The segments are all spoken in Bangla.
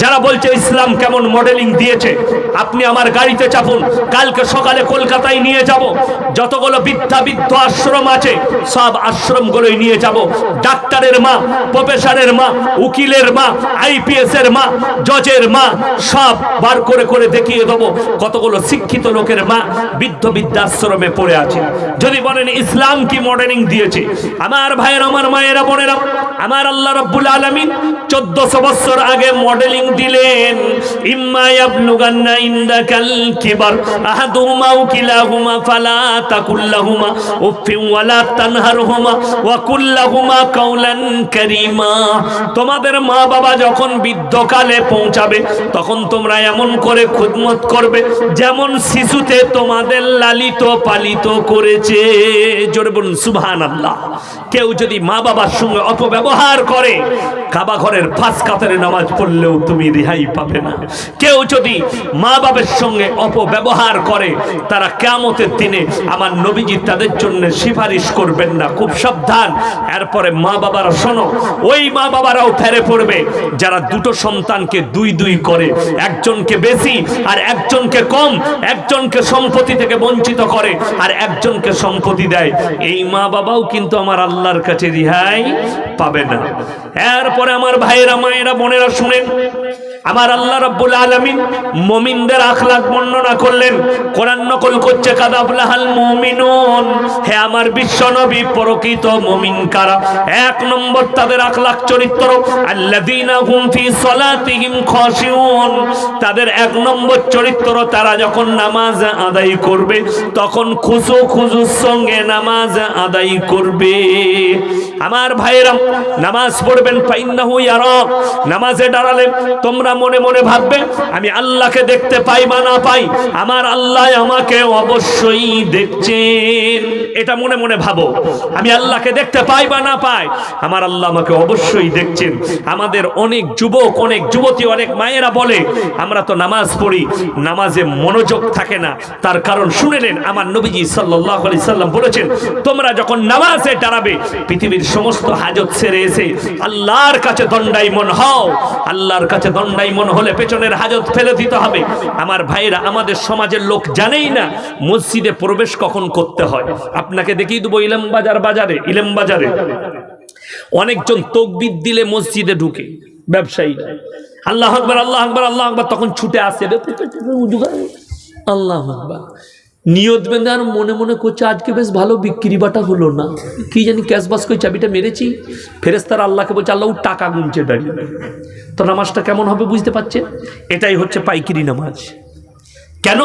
যারা বলছে ইসলাম কেমন মডেলিং দিয়েছে, আপনি আমার গাড়িতে চাপুন, কালকে সকালে কলকাতায় নিয়ে যাব। যতগুলো বৃদ্ধ আশ্রম আছে সব আশ্রমগুলোই নিয়ে যাব। ডাক্তারের মা, প্রফেসরের মা, উকিলের মা, আইপিএস এর মা, জজের মা, সব বার করে করে দেখিয়ে দেবো কতগুলো শিক্ষিত লোকের মা বৃদ্ধাশ্রমে পড়ে আছে। যদি বলেন ইসলাম কি মডেলিং দিয়েছে, আমার ভাইয়ের, আমার মায়েরা, বোনেরা, আমার আল্লাহ রাব্বুল আলামিন 1400 বছর আগে মডেলিং দিলেন। ইম্মা ইয়াবলুগান্না ইনদাকাল কিবার আহাদুহুমা আও কিলাহুমা ফালা তাকুল লাহুমা উফফিন ওয়ালা তানহারহুমা ওয়া কুল লাহুমা কাওলান কারীমা। তোমাদের মা বাবা যখন বৃদ্ধকালে পৌঁছাবে তখন তোমরা এমন করে খিদমত করবে যেমন শিশুতে তোমাদের লালিত পালিত করেছে। জোরে বলুন সুবহানাল্লাহ। কেউ যদি মা বাবার সঙ্গে অপব্যবহার করে, কাবা ঘরের 5 কাতারে নামাজ পড়লেও তুমি রেহাই পাবে না। কেউ যদি মা বাবার সঙ্গে অপব্যবহার করে, তারা কিয়ামতের দিনে আমার নবীজি তাদের জন্য সুপারিশ করবেন না। খুব সাবধান। এরপরে মা বাবারা শোনো, ওই মা বাবারাও ফেরে পড়বে যারা দুটো সন্তানকে 2 করে, একজনকে বেশি আর একজনকে কম, একজনকে সম্পত্তি থেকে বঞ্চিত করে আর একজনকে সম্পত্তি দেয়। এই মা বাবাও কিন্তু আমার আল্লাহর কাছে রেহাই পাবে না। এরপরে আমার ভাইয়েরা, মায়েরা, বোনেরা শুনেন, আমার আল্লাহ রাব্বুল আলামিন মুমিনদের আখলাক বর্ণনা করলেন। কোরআন নকল করছে কাদাবলাহাল মুমিনুন। হে আমার বিশ্ব নবী, প্রকৃত মুমিন কারা? 1 নম্বর তাদের আখলাক চরিত্র, আল্লাযীনা হুম ফি সালাতিহিম খাশিউন। তাদের 1 নম্বর চরিত্র, তারা যখন নামাজ আদায় করবে তখন খুশুর সঙ্গে নামাজ আদায় করবে। আমার ভাইয়েরা, নামাজ পড়বেন ফাইন্নাহু ইয়ারাক। নামাজে দাঁড়ালে তোমরা মনে মনে ভাববে আমি আল্লাহকে দেখতে পাই বা না পাই, আমার আল্লাহ আমাকে অবশ্যই দেখছেন। এটা মনে মনে ভাবো, আমি আল্লাহকে দেখতে পাই বা না পাই, আমার আল্লাহ আমাকে অবশ্যই দেখছেন। আমাদের অনেক যুবক, অনেক যুবতী, অনেক মায়েরা বলে আমরা তো নামাজ পড়ি, নামাজে মনোযোগ থাকে না। তার কারণ শুনেলেন, আমার নবীজি সাল্লাল্লাহু আলাইহি সাল্লাম বলেছেন, তোমরা যখন নামাজে দাঁড়াবে পৃথিবীর সমস্ত হাজত ছেড়ে এসে আল্লাহর কাছে দণ্ডায়মন হও। আল্লাহর কাছে দণ্ডায়মন হলে পেছনের হাজত ফেলে দিতে হবে। আমার ভাইরা, আমাদের সমাজের লোক জানেই না মসজিদে প্রবেশ কখন করতে হয়। আপনাকে দেখিয়ে দেবো ইলম বাজারে অনেকজন তাকবীর দিলে মসজিদে ঢুকে, ব্যবসায়ী আল্লাহু আকবার, আল্লাহু আকবার, আল্লাহু আকবার, তখন ছুটে আসে আল্লাহু আকবার, নিয়ত বেঁধে আর মনে মনে করছে আজকে বেশ ভালো বিক্রি বাটা হলো না, কি জানি ক্যাশবাস করে চাবিটা মেরেছি। ফেরেশতারা আল্লাহকে বলছে আল্লাহ টাকা গুনছে দাঁড়িয়ে। তো নামাজটা কেমন হবে বুঝতে পারছেন? এটাই হচ্ছে পাইকিরি নামাজ। কেন?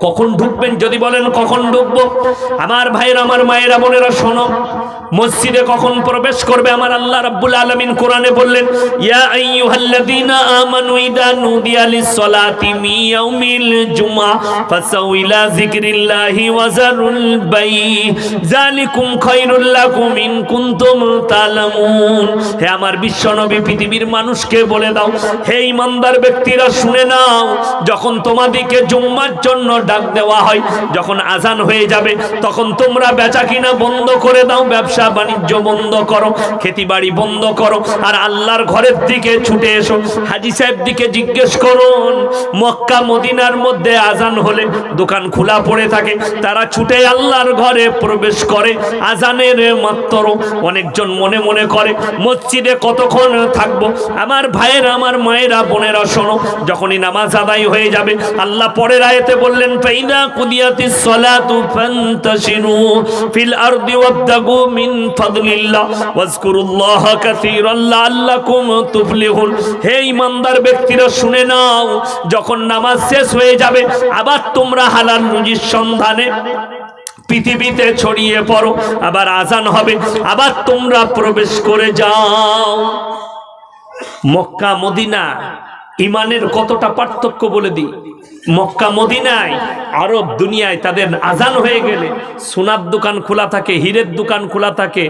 কখন ঢুকবেন? যদি বলেন কখন ঢুকবো, আমার ভাইয়েরা, আমার মায়েরা, বোনেরা শোনো, মসজিদে কখন প্রবেশ করবে আমার আল্লাহ রাব্বুল আলামিন কোরআনে বললেন, ইয়া আইয়ুহাল্লাযীনা আমানু ইযা নুদিয়া লিস-সালাতি মিন ইয়াউমিল জুমআ ফাসাউ ইলা যিকরিল্লাহি ওয়া যারুল বাই যালিকুম খায়রুল লাকুম ইন কুনতুম তা'লামুন। হে আমার বিশ্ব নবী, পৃথিবীর মানুষকে বলে দাও, হে ঈমানদার ব্যক্তিরা শুনে নাও, যখন তোমাদেরকে জুম্মার জন্য ডাক দেওয়া হয়, যখন আজান হয়ে যাবে তখন তোমরা বেচা কিনা বন্ধ করে দাও, ব্যবসা বাণিজ্য বন্ধ করো, খেতিবাড়ি বন্ধ করো, আর আল্লাহর ঘরের দিকে ছুটে এসো। হাজী সাহেব দিকে জিজ্ঞেস করুন, মক্কা মদিনার মধ্যে আজান হলে দোকান খোলা পড়ে থাকে, তারা ছুটে আল্লাহর ঘরে প্রবেশ করে আজানের মাত্র। অনেকজন মনে মনে করে মসজিদে কতক্ষণ থাকবো। আমার ভাইয়েরা, আমার মায়েরা, বোনেরা শোনো, যখনই নামাজ আদায় হয়ে যাবে আল্লাহ পরের আয়াতে বললেন, ফাইদা কুদিয়াতিস সালাতু ফান্তাশিরু ফিল আরদি ওয়াবতাগু মিন ফাদলিল্লাহ ওয়াজকুরুল্লাহা কাসীরান লাআল্লাকুম তুফলিহুন। হে ঈমানদার ব্যক্তিরা শুনে নাও, যখন নামাজ শেষ হয়ে যাবে আবার তোমরা হালাল রুজির সন্ধানে পৃথিবীতে ছড়িয়ে পড়ো, আবার আজান হবে, আবার তোমরা প্রবেশ করে যাও। মক্কা মদিনা ইমানের কতটা পার্থক্য বলে দিই। মক্কা মদিনায়, আরব দুনিয়ায় তাদের আজান হয়ে গেলে সোনার দোকান খোলা থাকে, হীরের দোকান খোলা থাকে,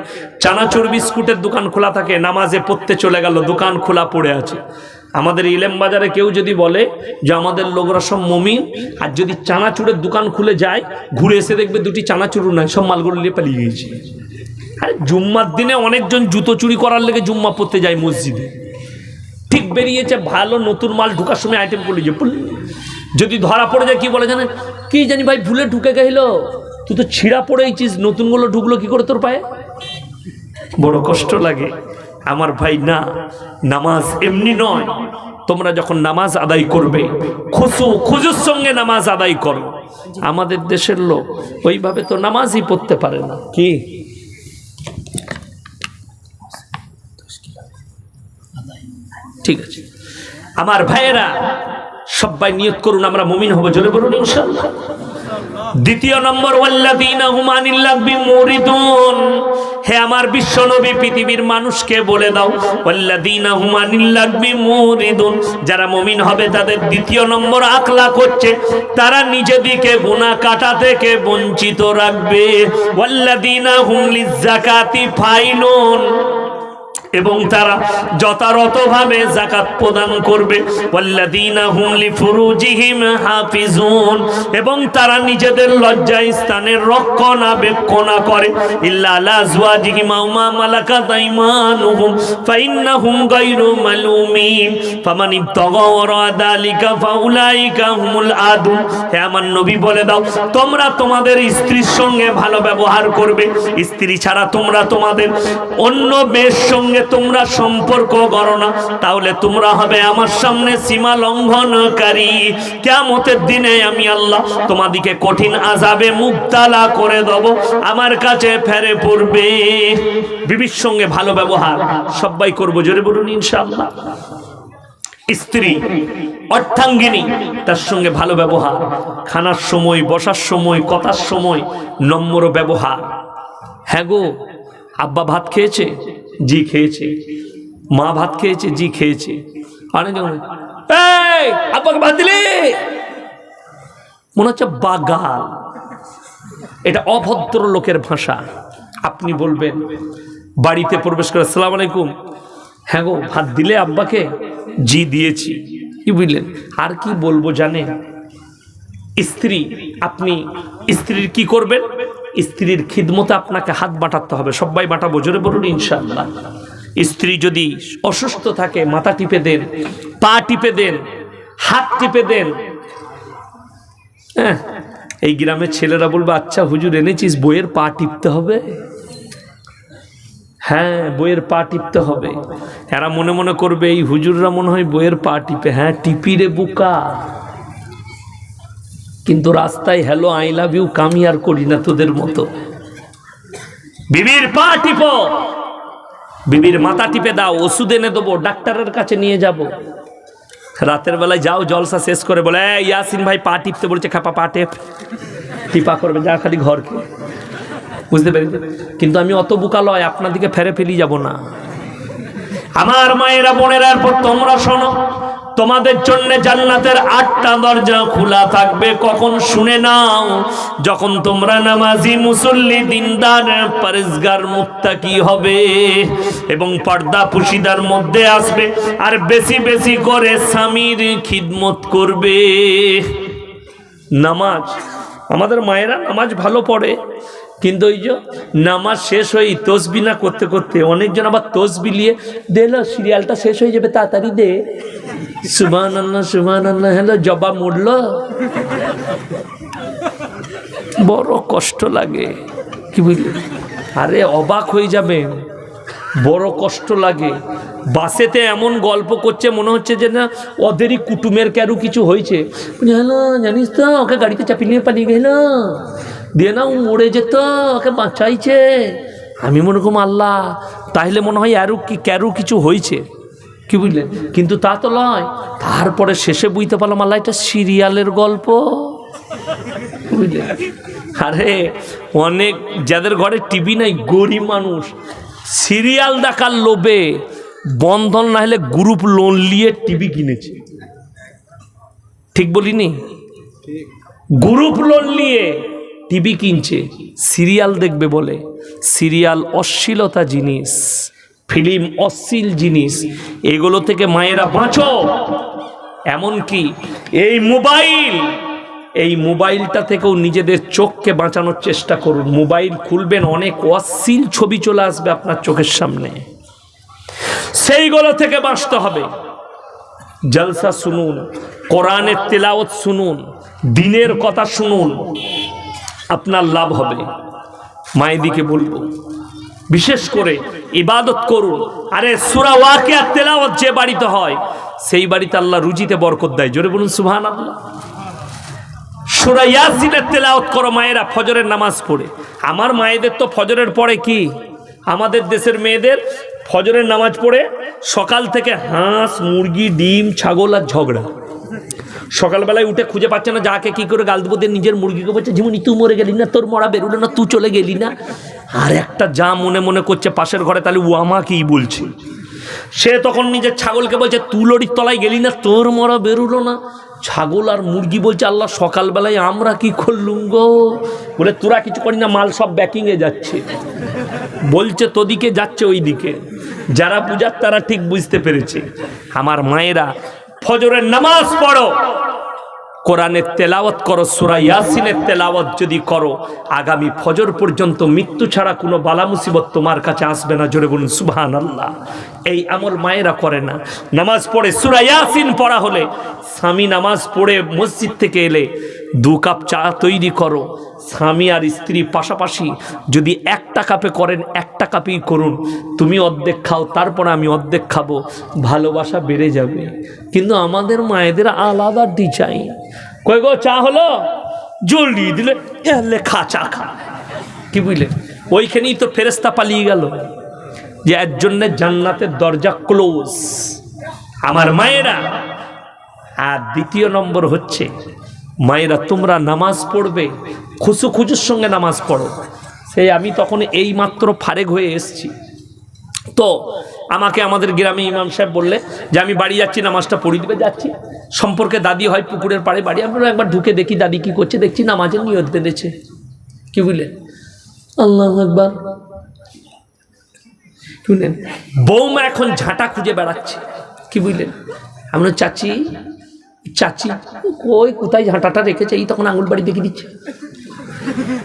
চানাচুর বিস্কুটের দোকান খোলা থাকে, নামাজে পড়তে চলে গেল, দোকান খোলা পড়ে আছে। আমাদের ইলেম বাজারে কেউ যদি বলে যে আমাদের লোকরা সব মুমিন, আর যদি চানাচুরের দোকান খুলে যায়, ঘুরে এসে দেখবে 2টি চানাচুর নাই, সব মালগুলো নিয়ে পালিয়ে গিয়েছে। আর জুম্মার দিনে অনেকজন জুতো চুরি করার লেগে জুম্মা পড়তে যায় মসজিদে। ঠিক বেরিয়েছে ভালো নতুন মাল ঢুকার সময় আইটেম করলি যে যদি ধরা পড়ে যায় কি বলে জানেন, কি জানি ভাই ভুলে ঢুকে গেল, তুই তো ছিঁড়া পড়েইছিস, নতুনগুলো ঢুকলো কি করে তোর পায়ে? বড় কষ্ট লাগে আমার ভাই। না, নামাজ এমনি নয়। তোমরা যখন নামাজ আদায় করবে খুজুর সঙ্গে নামাজ আদায় করো। আমাদের দেশের লোক ওইভাবে তো নামাজই পড়তে পারে না। কি ঠিক আছে আমার ভাইয়েরা, সবাই নিয়ত করুন আমরা মুমিন হব, জোরে বলুন ইনশাআল্লাহ। দ্বিতীয় নম্বর, ওয়াল্লাযীনা হুম আনিল লাগবি মুরিদুন। হে আমার বিশ্ব নবী, পৃথিবীর মানুষকে বলে দাও, ওয়াল্লাযীনা হুম আনিল লাগবি মুরিদুন, যারা মুমিন হবে তাদের দ্বিতীয় নম্বর আখলাক হচ্ছে তারা নিজেদিকে গুনাহ কাটা থেকে বঞ্চিত রাখবে। ওয়াল্লাযীনা হুম লিয-যাকাতি ফাইলুন, এবং তারা যথাযথভাবে যাকাত প্রদান করবে। ওয়াল্লাযীনা হুম লিফুরুজিহিম হাফিজুন, এবং তারা নিজেদের লজ্জা স্থানের রক্ষণাবেক্ষণ করে। ইল্লা আলা আজওয়াজিহিম আও মা মালাকাত আইমানুহুম ফাইন্নাহুম গায়রু মালুমিন ফামান ইবতাগা ওয়ারা যালিকা ফাউলাইকা হুমুল আদুন। হে আমার নবী বলে দাও, তোমরা তোমাদের স্ত্রীর সঙ্গে ভালো ব্যবহার করবে। স্ত্রী ছাড়া তোমরা তোমাদের অন্য মেয়ের সঙ্গে তোমরা সম্পর্ক করো না, তাহলে তোমরা হবে আমার সামনে সীমা লঙ্ঘনকারী। কিয়ামতের দিনে আমি আল্লাহ তোমাদিকে কঠিন আযাবে মুবতালা করে দেব, আমার কাছে ফেরে পড়বে। বিবির সঙ্গে ভালো ব্যবহার সবাই করবো, জোরে বলুন ইনশাআল্লাহ। স্ত্রী অর্থাঙ্গিনী, তার সঙ্গে ভালো ব্যবহার, খানার সময়, বসার সময়, কথার সময় নম্র ব্যবহার। হ্যাঁ গো, আব্বা ভাত খেয়েছে? জি খেয়েছে। মা ভাত খেয়েছে? জি খেয়েছে। এই আব্বাকে ভাত দিলে মনে হচ্ছে বাগাল। এটা অভদ্র লোকের ভাষা। আপনি বলবেন বাড়িতে প্রবেশ করে, আসসালামু আলাইকুম, হ্যাঁ গো ভাত দিলে আব্বাকে? জি দিয়েছি। কি বুঝলেন? আর কি বলবো জানেন? স্ত্রী, আপনি স্ত্রীর কি করবেন? স্ত্রীর খিদমতে আপনাকে হাত বাটাতে হবে। সবাই বাটাবো, জোরে বলুন ইনশাআল্লাহ। স্ত্রী যদি অসুস্থ থাকে মাথা টিপে দেন, পা টিপে দেন, হাত টিপে দেন। হ্যাঁ, এই গ্রামের ছেলেরা বলবে, আচ্ছা হুজুর এনেছিস, বইয়ের পা টিপতে হবে? হ্যাঁ, বইয়ের পা টিপতে হবে। এরা মনে মনে করবে এই হুজুররা মনে হয় বইয়ের পা টিপে। হ্যাঁ টিপি রে বুকা, কিন্তু রাস্তায় হ্যালো আই লাভ ইউ কামি আর করি না তোদের মতো। বিবির পা টিপো, বিবির মাথা টিপে দাও, ওষুধ এনে দেবো, ডাক্তারের কাছে নিয়ে যাব। রাতের বেলায় যাও, জলসা শেষ করে বলে, ইয়াসিন ভাই পা টিপতে বলছে, খাপা পা টেপ, টিপা করবে যা খালি ঘরকে। বুঝতে পেরেছি? কিন্তু আমি অত বুকা লয়, আপনার দিকে ফেরে ফেলি যাব না। আমার মায়েরা বোনেরা, পর তোমরা শোনো, তোমাদের জন্য জান্নাতের 8টা দরজা খোলা থাকবে। কখন? শুনে নাও, যখন তোমরা নামাজি, মুসল্লি, দিনদার, পরেজগার, মুত্তাকি হবে এবং পর্দা পুশিদার মধ্যে আসবে, আর বেশি বেশি করে স্বামীর খিদমত করবে। নামাজ, আমাদের মায়েরা নামাজ ভালো পড়ে, কিন্তু ওই যে নামাজ শেষ হয়ে তসবি না করতে করতে অনেকজন আবার তসবি নিয়ে দিল, সিরিয়ালটা শেষ হয়ে যাবে তাড়াতাড়ি দে, সুবহানাল্লাহ সুবহানাল্লাহ, হ্যালো জবা মরল। বড় কষ্ট লাগে, কি বুঝলি? আরে অবাক হয়ে যাবে, বড় কষ্ট লাগে। বাসেতে এমন গল্প করছে মনে হচ্ছে যে না ওদেরই কুটুমের কারু কিছু হয়েছে। হ্যালো জানিস তো, ওকে গাড়িতে চাপিয়ে নিয়ে পালিয়ে গেল, দিয়ে না ও মরে যেত, ওকে বাঁচাইছে। আমি মনে করলাম আল্লাহ, তাহলে মনে হয় আরও কি কারু কিছু হয়েছে, কি বুঝলেন? কিন্তু তা তো নয়। তারপরে শেষে বুঝতে পারলাম আল্লাহ এটা সিরিয়ালের গল্প, বুঝলেন? আরে অনেক যাদের ঘরে টিভি নাই, গরিব মানুষ, সিরিয়াল দেখার লোভে বন্ধন না হলে গ্রুপ লোন নিয়ে টিভি কিনেছে। ঠিক বলিনি? গ্রুপ লোন নিয়ে টিভি কিনছে, সিরিয়াল দেখবে বলে। সিরিয়াল অশ্লীলতা জিনিস, ফিল্ম অশ্লীল জিনিস, এগুলো থেকে মায়েরা বাঁচো। এমনকি এই মোবাইলটা থেকেও নিজেদের চোখকে বাঁচানোর চেষ্টা করুন। মোবাইল খুলবেন, অনেক অশ্লীল ছবি চলে আসবে আপনার চোখের সামনে, সেইগুলো থেকে বাঁচতে হবে। জলসা শুনুন, কোরআনের তেলাওয়াত শুনুন, দিনের কথা শুনুন, আপনার লাভ হবে। মায়েদিকে বলবো বিশেষ করে ইবাদত করুন। আরে সূরা ওয়াকিয়া তেলাওয়াত যে বাড়িতে হয় সেই বাড়িতে আল্লাহ রুজিতে বরকত দেয়। জোরে বলুন সুবহানাল্লাহ। সূরা ইয়াসিনের তেলাওয়াত করো মায়েরা ফজরের নামাজ পড়ে। আমার মায়েদের তো ফজরের পরে কি, আমাদের দেশের মেয়েদের ফজরের নামাজ পড়ে সকাল থেকে হাঁস, মুরগি, ডিম, ছাগল আর ঝগড়া। সকালবেলায় উঠে খুঁজে পাচ্ছে না যাকে কি করে গাল দেবো, নিজের মুরগিকে বলছে ঝিমুনি তুই মরে গেলি না, তোর মরা বেরোলো না, তুই চলে গেলি না। আর একটা যা মনে মনে করছে পাশের ঘরে, তাহলে ও আমাকেই বলছে। সে তখন নিজের ছাগলকে বলছে তুই লড়ির তলায় গেলি না, তোর মরা বেরোলো না। ছাগল আর মুরগি বলছে আল্লাহ সকালবেলায় আমরা কি করলুম গো। বলে তোরা কিছু করি না, মাল সব ব্যাকিংয়ে যাচ্ছে। বলছে তোদিকে যাচ্ছে ওই দিকে। যারা বুঝার তারা ঠিক বুঝতে পেরেছে। আমার মায়েরা ফজরের নামাজ পড়ো, কোরআনের তেলাওয়াত করো, সূরা ইয়াসিনের তেলাওয়াত যদি করো আগামী ফজর পর্যন্ত মৃত্যু ছাড়া কোনো বালা মুসিবত তোমার কাছে আসবে না। জোরে বলুন সুবহানাল্লাহ। এই আমল মায়েরা করে না। নামাজ পড়ে সূরা ইয়াসিন পড়া হলে, স্বামী নামাজ পড়ে মসজিদ থেকে এলে 2 কাপ চা তৈরি করো। স্বামী আর স্ত্রী পাশাপাশি যদি একটা কাপে করেন, একটা কাপেই করুন। তুমি অর্ধেক খাও, তারপর আমি অর্ধেক খাবো, ভালোবাসা বেড়ে যাবে। কিন্তু আমাদের মায়েদের আলাদা ডিজাইন। কই গো চা হলো, জলদি দিলে এলে খা, চা খা। কি বুঝলে, ওইখানেই তো ফেরেশতা পালিয়ে গেল যে এর জন্য জান্নাতের দরজা ক্লোজ। আমার মায়েরা। আর দ্বিতীয় নম্বর হচ্ছে মায়েরা তোমরা নামাজ পড়বে, খুজুর সঙ্গে নামাজ পড়ো। সেই আমি তখন এই মাত্র ফারেক হয়ে এসেছি, তো আমাকে আমাদের গ্রামে ইমাম সাহেব বললে যে আমি বাড়ি যাচ্ছি, নামাজটা পড়ে দিবে। যাচ্ছি, সম্পর্কে দাদি হয় পুকুরের পাড়ে বাড়ি। আমরা একবার ঢুকে দেখি দাদি কি করছে, দেখছি নামাজের নিয়ত বেঁধেছে। কি বুঝলেন, আল্লাহু আকবার। শুনেন, বৌমা এখন ঝাঁটা খুঁজে বেড়াচ্ছে। কি বুঝলেন, আমরা চাচি চাচি কই কোথায় ঝাঁটাটা রেখেছে, এই তখন আঙুল বাড়ি দেখিয়ে দিচ্ছে।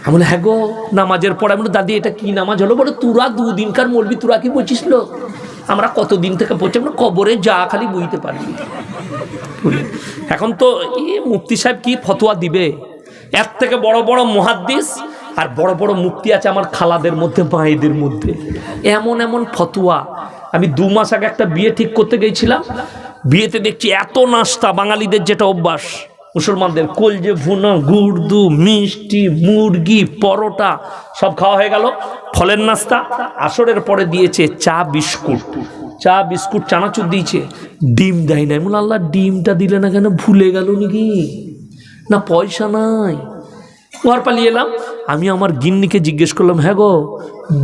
আমি বলি হ্যাঁ গো, নামাজের পরে। আমি দাদি এটা কি নামাজ হলো? বলে তোরা 2 দিনকার মরবি, তোরা কি বলছিস লো? আমরা কতদিন থেকে পড়ছি, আমরা কবরে যা খালি বুঝতে পারবি। এখন তো মুফতি সাহেব কি ফতোয়া দিবে, এর থেকে বড় বড় মুহাদ্দিস আর বড় বড় মুফতি আছে আমার খালাদের মধ্যে, মায়েদের মধ্যে। এমন এমন ফতোয়া। আমি 2 মাস আগে একটা বিয়ে ঠিক করতে গেছিলাম, বিয়েতে দেখছি এত নাস্তা, বাঙালিদের যেটা অভ্যাস, মুসলমানদের কলজে ভুনা, গুড় দু, মিষ্টি, মুরগি, পরোটা সব খাওয়া হয়ে গেল। ফলের নাস্তা আসরের পরে দিয়েছে চা বিস্কুট, চা বিস্কুট চানাচুর দিয়েছে, ডিম দেয় নাই। বলে আল্লাহ ডিমটা দিলে না কেন, ভুলে গেল নাকি না পয়সা নাই? ঘর পালিয়ে এলাম। আমি আমার গিন্নিকে জিজ্ঞেস করলাম হ্যাঁ গো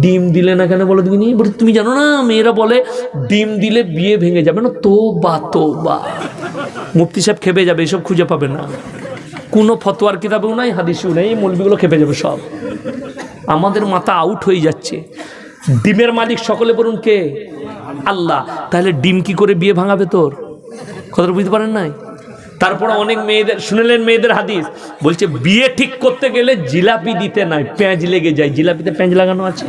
ডিম দিলে না কেন, বলো দিনি। বলে তুমি জানো না মেয়েরা বলে ডিম দিলে বিয়ে ভেঙে যাবে না। তোবা মুফতি সাহেব খেপে যাবে, এসব খুঁজে পাবে না, কোনো ফতোয়ার কিতাবেও নাই, হাদিসেও নেই। এই মৌলবিগুলো খেপে যাবে সব। আমাদের মাথা আউট হয়ে যাচ্ছে। ডিমের মালিক সকলে বলুন কে? আল্লাহ। তাহলে ডিম কি করে বিয়ে ভাঙাবে তোর? কথাটা বুঝতে পারেন নাই? তারপরে অনেক মেয়েদের শুনলেন, মেয়েদের হাদিস বলছে বিয়ে ঠিক করতে গেলে জিলাপি দিতে নাই, পেঁয়াজ লেগে যায়। জিলাপিতে পেঁয়াজ লাগানো আছে?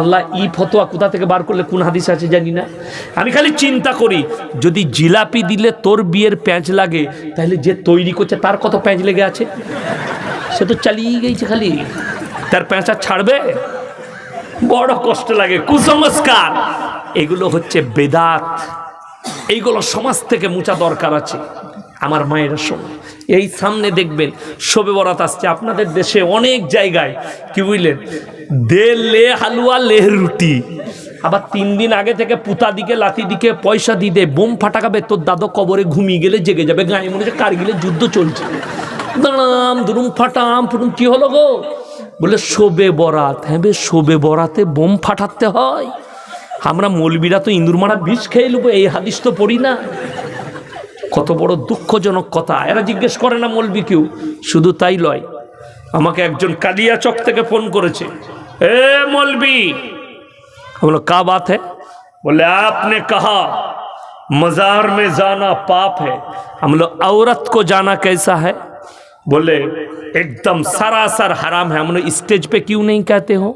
আল্লাহ ই ফতোয়া কোথা থেকে বার করলে, কোন হাদিস আছে জানি না। আমি খালি চিন্তা করি যদি জিলাপি দিলে তোর বিয়ের পেঁয়াজ লাগে, তাহলে যে তৈরি করছে তার কত পেঁয়াজ লেগে আছে? সে তো চালিয়ে গেছে, খালি তার পেঁচা ছাড়বে? বড় কষ্ট লাগে। কুসংস্কার এগুলো হচ্ছে বেদাত, এইগুলো সমাজ থেকে মুছা দরকার আছে। আমার মায়েরা শোনো, এই সামনে দেখবেন শবে বরাত আসছে আপনাদের দেশে অনেক জায়গায়। কি বুঝলেন, দে লে হালুয়া লে রুটি। আবার 3 দিন আগে থেকে পুতা দিকে লাথি দিকে পয়সা দিয়ে দে, বোম ফাটাকাবে, তোর দাদা কবরে ঘুমিয়ে গেলে জেগে যাবে। গায়ে মনে হচ্ছে কারগিলের যুদ্ধ চলছে। দাঁড়াম দুরুম ফাটাম ফুটুম। কি হলো গো? বলে শোবে বরাত। হ্যাঁ বে, শোবে বরাতে বোম ফাটাতে হয়? আমরা মৌলবীরা তো ইঁদুর মারা বিষ খেয়ে নেবো, এই হাদিস তো পড়ি না। কত বড় দুঃখজনক কথা। এরা জিজ্ঞেস করে না মৌলবী কেউ। শুধু তাই লয়, আমাকে একজন কালিয়াচক থেকে ফোন করেছে, এ মৌলবী। বলো কা বাত है? बोले आपने कहा मजार में जाना पाप है। हम लोग औरत को जाना कैसा है? बोले एकदम सरासर हराम है। हम लोग स्टेज पे क्यों नहीं कहते हो?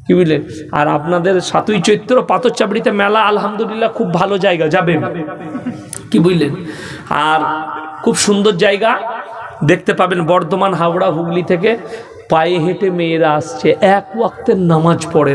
কি বুঝলেন? আর আপনাদের 7ই চৈত্র পাথরচাবড়িতে মেলা আলহামদুলিল্লাহ খুব ভালো জায়গা, যাবেন, কি বুঝলেন? আর খুব সুন্দর জায়গা দেখতে পাবেন। বর্ধমান, হাওড়া, হুগলি থেকে পায়ে হেঁটে মেয়েরা আসছে, এক ওয়াক্তের নামাজ পড়েন।